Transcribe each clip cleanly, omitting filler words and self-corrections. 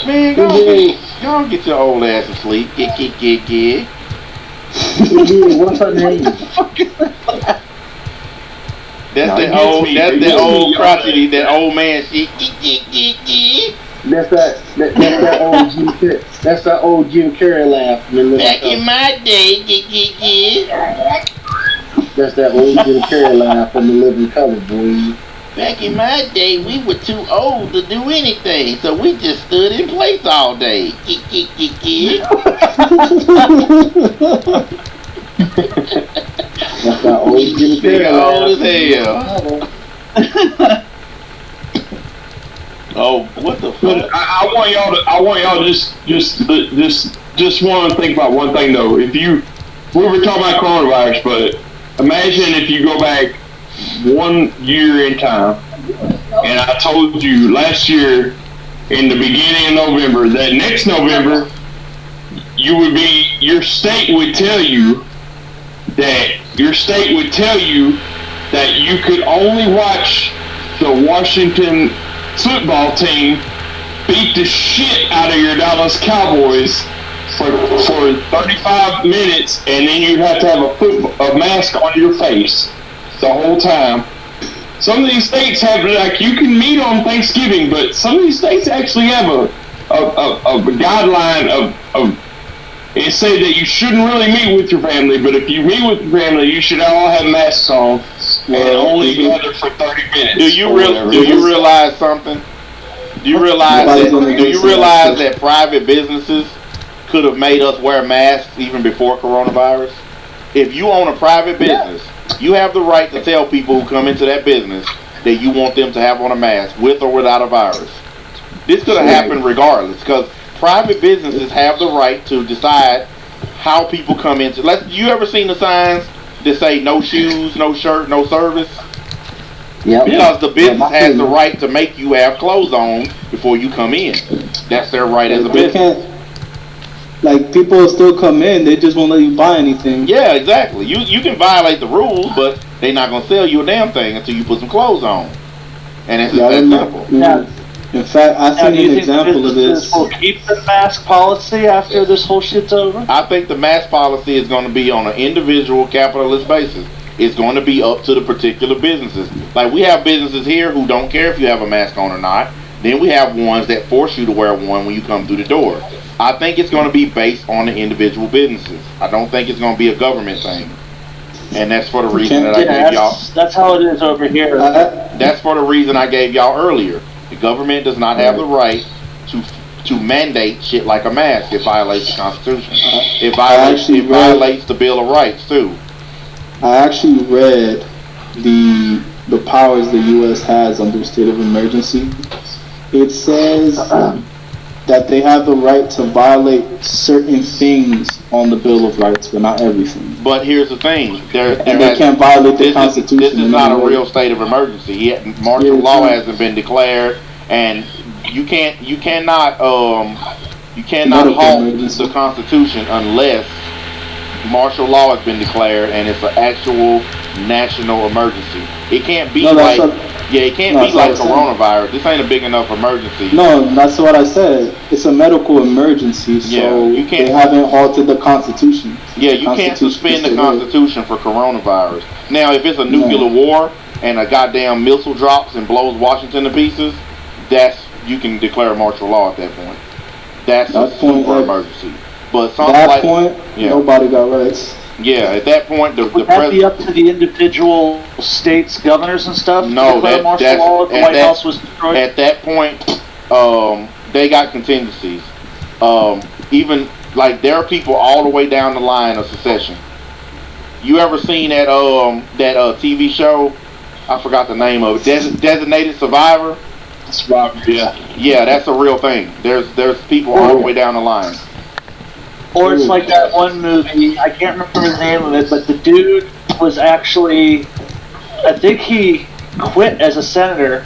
Man, y'all get your old ass to sleep. Get. What's her name? That's the old crotchety, that old man shit. Get. That's that old Jim Carrey laugh. Back in my day, get. That's that old Jim Carrey laugh from The Living Color, boy. Back in my day, we were too old to do anything, so we just stood in place all day. Get. That's that old Jim Carrey laugh. Old as hell. Oh, what the fuck? I want y'all to just want to think about one thing though. We were talking about coronavirus, but imagine if you go back 1 year in time, and I told you last year in the beginning of November that next November your state would tell you that you could only watch the Washington football team beat the shit out of your Dallas Cowboys for 35 minutes, and then you'd have to have a mask on your face the whole time. Some of these states have, like, you can meet on Thanksgiving, but some of these states actually have a guideline of it say that you shouldn't really meet with your family, but if you meet with your family, you should all have masks on and only gather for 30 minutes. Do you realize something? Do you realize that private businesses could have made us wear masks even before coronavirus? If you own a private business, you have the right to tell people who come into that business that you want them to have on a mask with or without a virus. This could have happened regardless, because private businesses have the right to decide how people come into. You ever seen the signs that say no shoes, no shirt, no service? Yeah. Because the business has the right to make you have clothes on before you come in. That's their right as a business. Like, people still come in, they just won't let you buy anything. Yeah, exactly. You can violate the rules, but they're not going to sell you a damn thing until you put some clothes on. And it's that simple. Yeah. In fact, I think an example of this. Will keep the mask policy after this whole shit's over? I think the mask policy is going to be on an individual capitalist basis. It's going to be up to the particular businesses. Like, we have businesses here who don't care if you have a mask on or not. Then we have ones that force you to wear one when you come through the door. I think it's going to be based on the individual businesses. I don't think it's going to be a government thing. And that's for the reason that I gave y'all. That's how it is over here. That's for the reason I gave y'all earlier. The government does not have the right to mandate shit like a mask. It violates the Constitution. It violates the Bill of Rights too. I actually read the powers the U.S. has under state of emergency. It says that they have the right to violate certain things on the Bill of Rights, but not everything. But here's the thing: they can't violate the Constitution. This is not a real state of emergency. Martial law hasn't been declared, and you cannot halt the Constitution unless martial law has been declared and it's an actual national emergency. It can't be like coronavirus. This ain't a big enough emergency. No, that's what I said. It's a medical emergency, so they haven't halted the Constitution. Yeah, you can't suspend the Constitution for coronavirus. Now, if it's a nuclear war and a goddamn missile drops and blows Washington to pieces, you can declare martial law at that point. That's a super emergency. But nobody got rights. Yeah, at that point, the president be up to the individual states, governors, and stuff. No, White House was destroyed. At that point, they got contingencies. Even like there are people all the way down the line of secession. You ever seen that TV show? I forgot the name of it. Designated Survivor. Yeah, that's a real thing. There's people all the way down the line. Or it's like that one movie, I can't remember the name of it, but the dude was actually, I think he quit as a senator,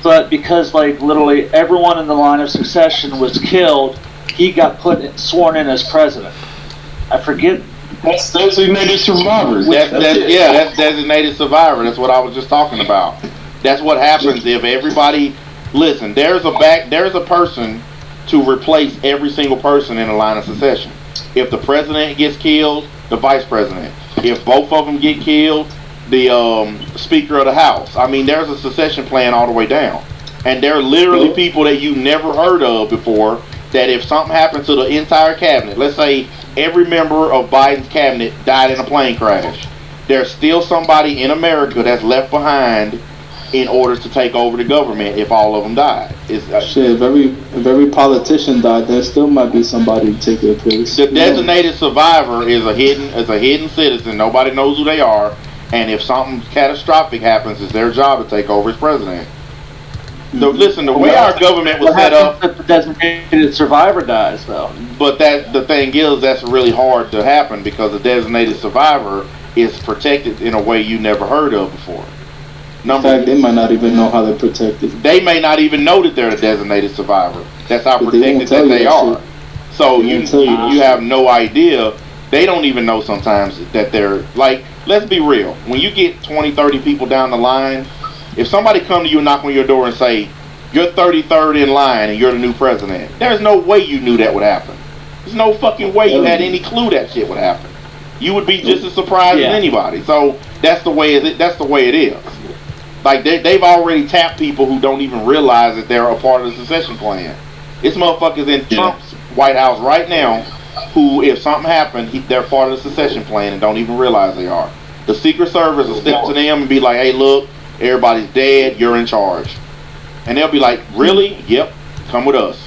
but because like literally everyone in the line of succession was killed, he got sworn in as president. I forget. That's Designated Survivor. That's Designated Survivor. That's what I was just talking about. That's what happens if everybody. Listen, there's a person to replace every single person in the line of succession. If the president gets killed, the vice president. If both of them get killed, the Speaker of the House. I mean, there's a succession plan all the way down. And there are literally people that you never heard of before that if something happened to the entire cabinet, let's say every member of Biden's cabinet died in a plane crash, there's still somebody in America that's left behind in order to take over the government if all of them died. Shit, if every politician died, there still might be somebody to take their place. The designated survivor is a hidden citizen. Nobody knows who they are. And if something catastrophic happens, it's their job to take over as president. So listen, the way our government was set up, if the designated survivor dies, though. but the thing is, that's really hard to happen because the designated survivor is protected in a way you never heard of before. In fact, they might not even know how they're protected. They may not even know that they're a designated survivor. That's how But they won't protected tell that you they that are. shit. So They you won't tell you that have no idea. They don't even know sometimes that they're like. Let's be real. When you get 20, 30 people down the line, if somebody come to you and knock on your door and say, you're 33rd in line and you're the new president, there's no way you knew that would happen. There's no fucking way you had any clue that shit would happen. You would be just as surprised as anybody. So that's the way it is. Like they've already tapped people who don't even realize that they're a part of the succession plan. It's motherfuckers in Trump's White House right now who, if something happened, they're part of the succession plan and don't even realize they are. The Secret Service will step to them and be like, hey, look, everybody's dead, you're in charge. And they'll be like, really? Yep, come with us.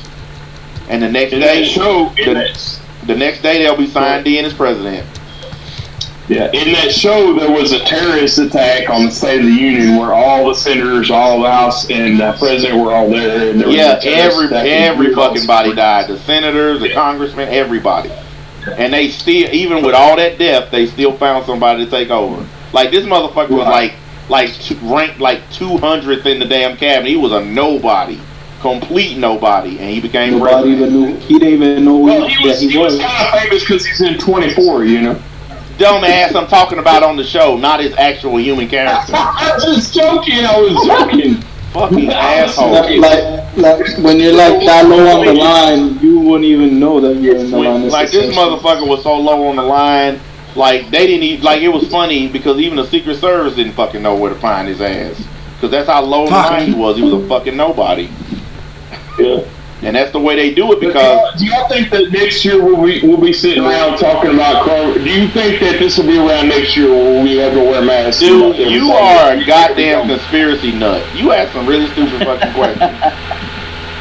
And the next day, the next day they'll be signed in as president. Yeah, in that show, there was a terrorist attack on the State of the Union where all the senators, all the House, and the president were all there. And there was every fucking body died. The senators, the congressmen, everybody. And they still, even with all that death, they still found somebody to take over. Like this motherfucker was ranked like 200th in the damn cabinet. He was a nobody, complete nobody, and he became Nobody president. even knew. He didn't even know Well, he was kind of famous because he's in 24, you know. Dumbass, I'm talking about on the show, not his actual human character. I'm just joking. I was joking. Fucking asshole. Like when you're like that low on the line, you wouldn't even know that you're in the line. Like this motherfucker was so low on the line, like they didn't even, like it was funny because even the Secret Service didn't fucking know where to find his ass. Because that's how low on the line he was. He was a fucking nobody. Yeah. And that's the way they do it because... Do y'all think that next year we'll be sitting around talking about Corona? Do you think that this will be around next year where we have to wear masks? Dude, you are a goddamn conspiracy nut. You ask some really stupid fucking questions.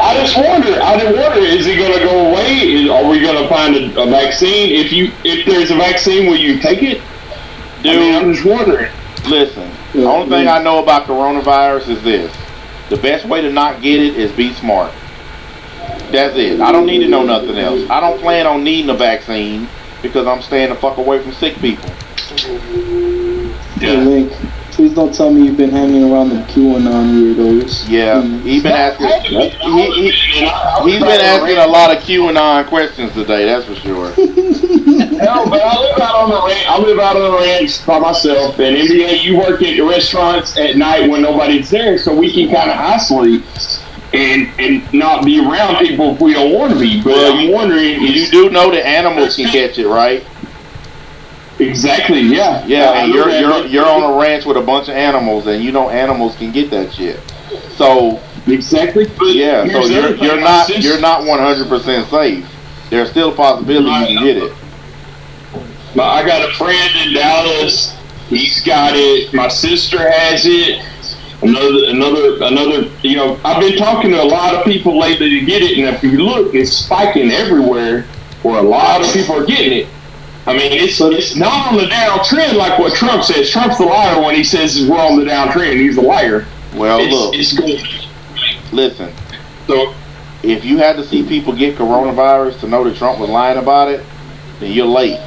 I just wonder, is it going to go away? Are we going to find a vaccine? If there's a vaccine, will you take it? Dude, I'm just wondering. Listen, the only thing I know about coronavirus is this. The best way to not get it is be smart. That's it. I don't need to know nothing else. I don't plan on needing a vaccine because I'm staying the fuck away from sick people. Hey, Link, please don't tell me you've been hanging around the QAnon weirdos. Yeah, he's been asking. He's been asking a lot of QAnon questions today. That's for sure. No, but I live out on the ranch. I live out on the ranch by myself. And NBA, you work at the restaurants at night when nobody's there, so we can kind of isolate and not be around people if we don't want to be. But Well, I'm wondering, You do know that animals can catch it, right? exactly, yeah. Yeah, and I know that. you're on a ranch with a bunch of animals, and you know animals can get that shit. So Exactly. But yeah, so here's the other thing, you're my not sister- you're not 100% safe. There's still a possibility you can get it. I got a friend in Dallas. He's got it. My sister has it. Another. You know, I've been talking to a lot of people lately to get it, and if you look, it's spiking everywhere. Where a lot of people are getting it. I mean, it's not on the downtrend like what Trump says. Trump's the liar when he says we're on the downtrend. He's a liar. Well, look, It's going. listen. So If you had to see people get coronavirus to know that Trump was lying about it, then you're late.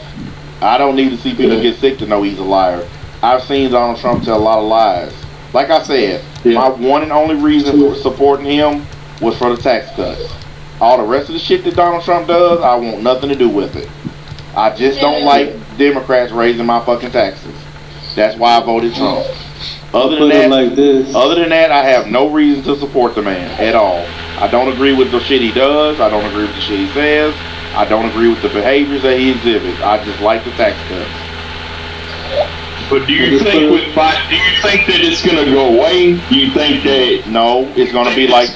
I don't need to see people get sick to know he's a liar. I've seen Donald Trump tell a lot of lies. Like I said, my one and only reason for supporting him was for the tax cuts. All the rest of the shit that Donald Trump does, I want nothing to do with it. I just don't like Democrats raising my fucking taxes. That's why I voted Trump. Other than that, I have no reason to support the man at all. I don't agree with the shit he does. I don't agree with the shit he says. I don't agree with the behaviors that he exhibits. I just like the tax cuts. But do you think that it's going to go away? Do you think that No, it's gonna be like